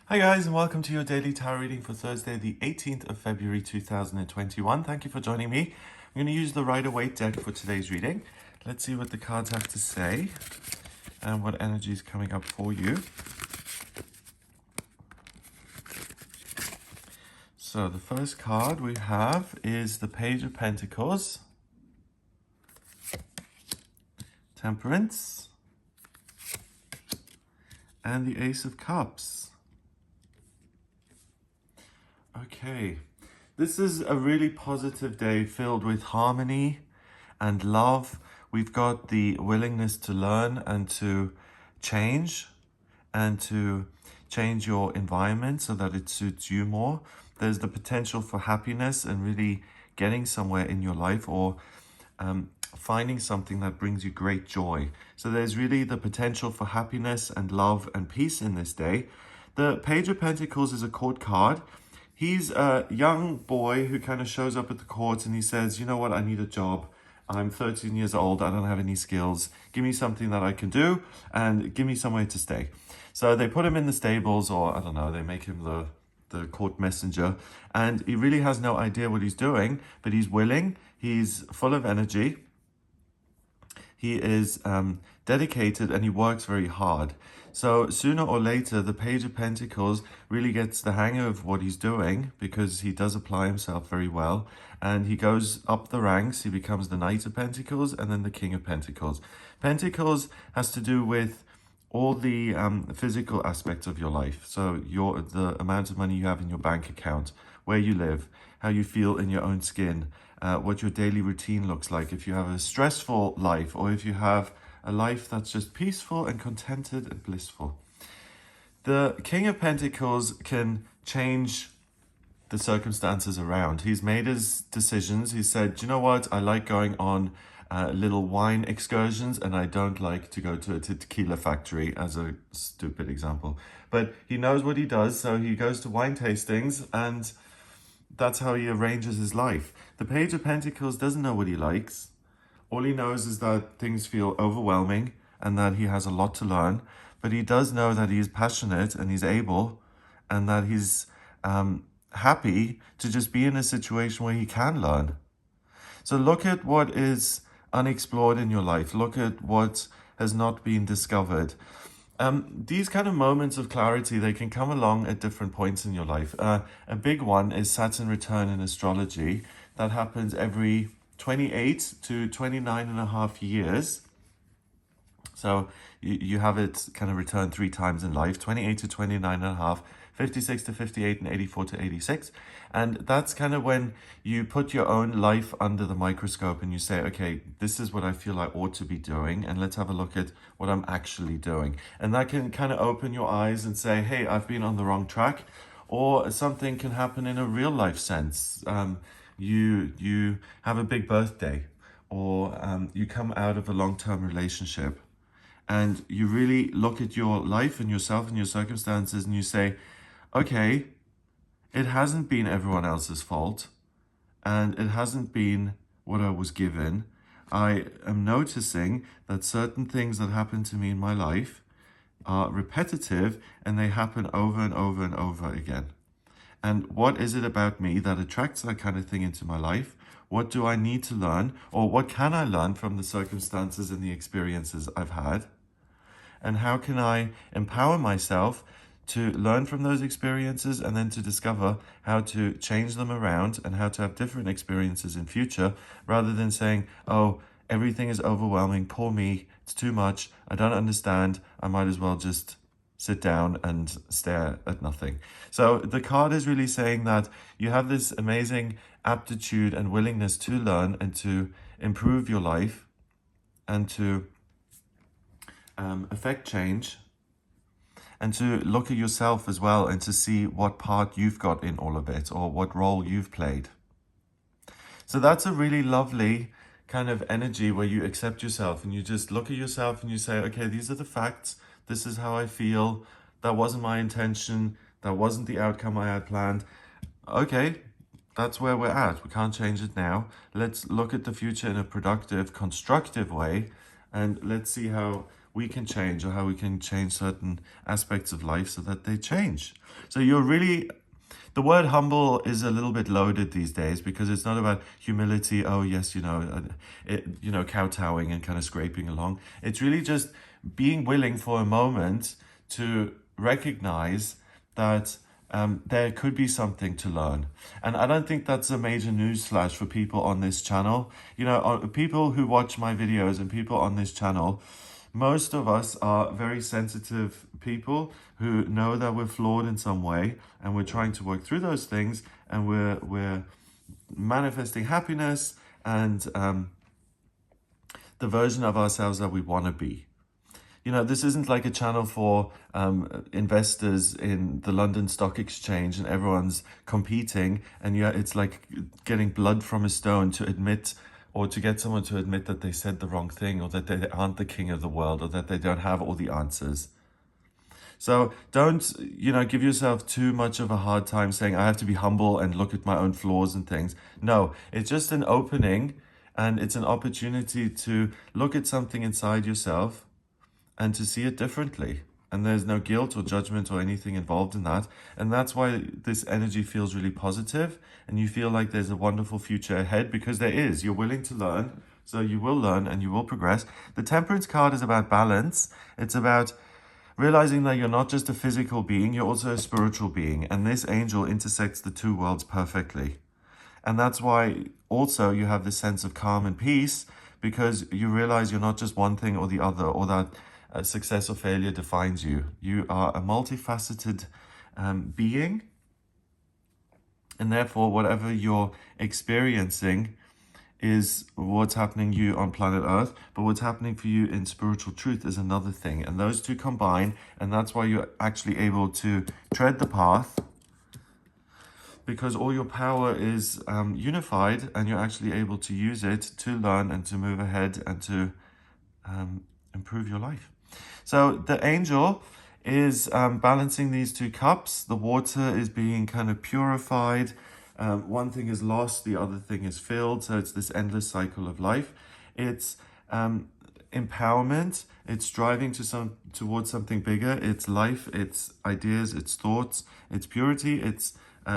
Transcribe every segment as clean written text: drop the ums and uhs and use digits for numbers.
Hi guys, and welcome to your daily tarot reading for Thursday, the 18th of February 2021. Thank you for joining me. I'm going to use the Rider-Waite deck for today's reading. Let's see what the cards have to say and what energy is coming up for you. So the first card we have is the Page of Pentacles, Temperance, and the Ace of Cups. Okay, this is a really positive day filled with harmony and love. We've got the willingness to learn and to change your environment so that it suits you more. There's the potential for happiness and really getting somewhere in your life, or finding something that brings you great joy. So there's really the potential for happiness and love and peace in this day. The Page of Pentacles is a court card. He's a young boy who kind of shows up at the court and he says, you know what, I need a job. I'm 13 years old. I don't have any skills. Give me something that I can do and give me somewhere to stay. So they put him in the stables, or I don't know, they make him the court messenger. And he really has no idea what he's doing, but he's willing. He's full of energy. He is dedicated and he works very hard. So sooner or later, the Page of Pentacles really gets the hang of what he's doing, because he does apply himself very well. And he goes up the ranks. He becomes the Knight of Pentacles and then the King of Pentacles. Pentacles has to do with all the physical aspects of your life. So the amount of money you have in your bank account, where you live, how you feel in your own skin, what your daily routine looks like, if you have a stressful life or if you have a life that's just peaceful and contented and blissful. The King of Pentacles can change the circumstances around. He's made his decisions. He said, do you know what? I like going on little wine excursions, and I don't like to go to a tequila factory, as a stupid example. But he knows what he does, so he goes to wine tastings, and that's how he arranges his life. The Page of Pentacles doesn't know what he likes. All he knows is that things feel overwhelming and that he has a lot to learn. But he does know that he's passionate and he's able, and that he's happy to just be in a situation where he can learn. So look at what is unexplored in your life. Look at what has not been discovered. These kind of moments of clarity, they can come along at different points in your life. A big one is Saturn Return in astrology. That happens every 28 to 29 and a half years. So you have it kind of return 3 times in life: 28 to 29 and a half, 56 to 58, and 84 to 86. And that's kind of when you put your own life under the microscope and you say, okay, this is what I feel I ought to be doing, and let's have a look at what I'm actually doing. And that can kind of open your eyes and say, hey, I've been on the wrong track. Or something can happen in a real life sense. You have a big birthday, or you come out of a long-term relationship, and you really look at your life and yourself and your circumstances and you say, okay, it hasn't been everyone else's fault, and it hasn't been what I was given. I am noticing that certain things that happen to me in my life are repetitive, and they happen over and over and over again. And what is it about me that attracts that kind of thing into my life? What do I need to learn, or what can I learn from the circumstances and the experiences I've had? And how can I empower myself to learn from those experiences, and then to discover how to change them around and how to have different experiences in future, rather than saying, oh, everything is overwhelming, poor me, it's too much, I don't understand, I might as well just sit down and stare at nothing. So the card is really saying that you have this amazing aptitude and willingness to learn and to improve your life and to affect change, and to look at yourself as well and to see what part you've got in all of it, or what role you've played. So that's a really lovely kind of energy where you accept yourself and you just look at yourself and you say, okay, these are the facts. This is how I feel. That wasn't my intention. That wasn't the outcome I had planned. Okay, that's where we're at. We can't change it now. Let's look at the future in a productive, constructive way, and let's see we can change, or how we can change certain aspects of life so that they change. So you're really, the word humble is a little bit loaded these days, because it's not about humility. Oh yes, kowtowing and kind of scraping along. It's really just being willing for a moment to recognize that there could be something to learn. And I don't think that's a major newsflash for people on this channel. People who watch my videos and people on this channel, most of us are very sensitive people who know that we're flawed in some way, and we're trying to work through those things, and we're manifesting happiness and the version of ourselves that we want to be. This isn't like a channel for investors in the London Stock Exchange and everyone's competing, and it's like getting blood from a stone to admit, or to get someone to admit that they said the wrong thing, or that they aren't the king of the world, or that they don't have all the answers. So don't, give yourself too much of a hard time saying, I have to be humble and look at my own flaws and things. No, it's just an opening, and it's an opportunity to look at something inside yourself and to see it differently. And there's no guilt or judgment or anything involved in that. And that's why this energy feels really positive, and you feel like there's a wonderful future ahead, because there is. You're willing to learn, so you will learn and you will progress. The Temperance card is about balance. It's about realizing that you're not just a physical being, you're also a spiritual being. And this angel intersects the two worlds perfectly. And that's why also you have this sense of calm and peace, because you realize you're not just one thing or the other, or that success or failure defines you. You are a multifaceted being, and therefore whatever you're experiencing is what's happening to you on planet Earth, but what's happening for you in spiritual truth is another thing. And those two combine, and that's why you're actually able to tread the path, because all your power is unified, and you're actually able to use it to learn and to move ahead and to improve your life. So the angel is balancing these two cups. The water is being kind of purified. One thing is lost, the other thing is filled. So it's this endless cycle of life. It's empowerment. It's striving towards something bigger. It's life, it's ideas, it's thoughts, it's purity, it's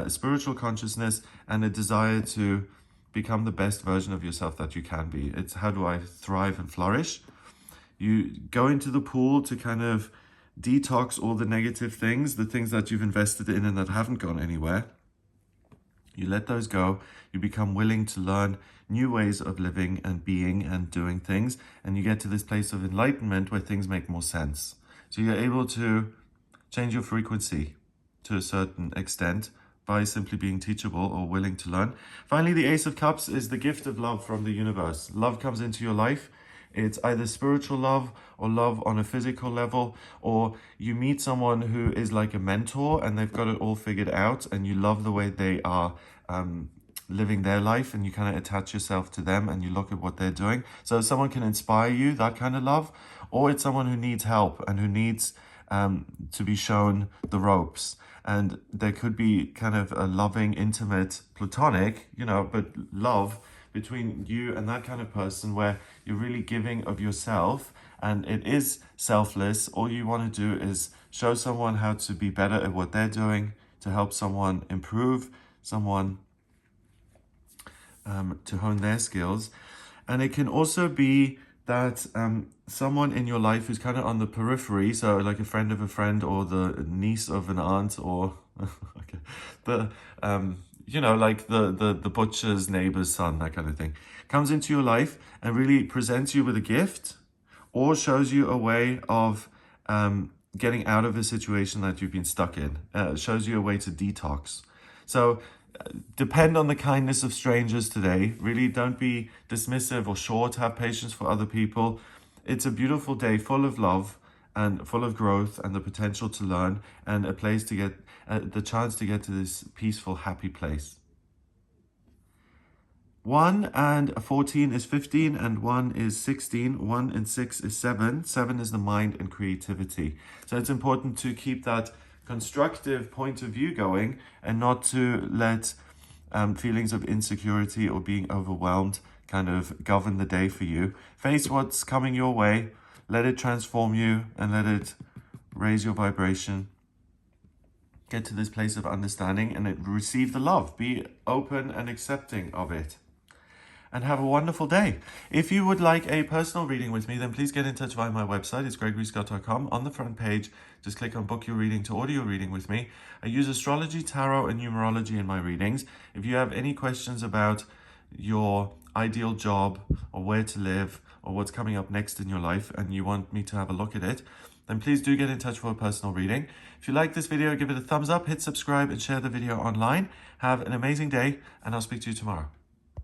spiritual consciousness, and a desire to become the best version of yourself that you can be. It's how do I thrive and flourish? You go into the pool to kind of detox all the negative things, the things that you've invested in and that haven't gone anywhere. You let those go. You become willing to learn new ways of living and being and doing things. And you get to this place of enlightenment where things make more sense. So you're able to change your frequency to a certain extent by simply being teachable or willing to learn. Finally, the Ace of Cups is the gift of love from the universe. Love comes into your life. It's either spiritual love or love on a physical level, or you meet someone who is like a mentor and they've got it all figured out, and you love the way they are living their life, and you kind of attach yourself to them and you look at what they're doing. So someone can inspire you, that kind of love, or it's someone who needs help and who needs to be shown the ropes. And there could be kind of a loving, intimate, platonic, but love between you and that kind of person, where you're really giving of yourself, and it is selfless. All you want to do is show someone how to be better at what they're doing, to help someone improve, someone to hone their skills. And it can also be that someone in your life who's kind of on the periphery, so like a friend of a friend, or the niece of an aunt, or okay, like the butcher's neighbor's son, that kind of thing, comes into your life and really presents you with a gift, or shows you a way of getting out of a situation that you've been stuck in, shows you a way to detox. So depend on the kindness of strangers today. Really don't be dismissive or short. Have patience for other people. It's a beautiful day full of love and full of growth and the potential to learn, and a place to get the chance to get to this peaceful, happy place. 1 and 14 is 15, and 1 is 16. 1 and 6 is 7. 7 is the mind and creativity. So it's important to keep that constructive point of view going, and not to let feelings of insecurity or being overwhelmed kind of govern the day for you. Face what's coming your way. Let it transform you and let it raise your vibration. Get to this place of understanding and receive the love. Be open and accepting of it. And have a wonderful day. If you would like a personal reading with me, then please get in touch via my website. It's gregoryscott.com. On the front page, just click on book your reading to order your reading with me. I use astrology, tarot, and numerology in my readings. If you have any questions about your ideal job or where to live or what's coming up next in your life and you want me to have a look at it, then please do get in touch for a personal reading. If you like this video, give it a thumbs up, hit subscribe, and share the video online. Have an amazing day, and I'll speak to you tomorrow.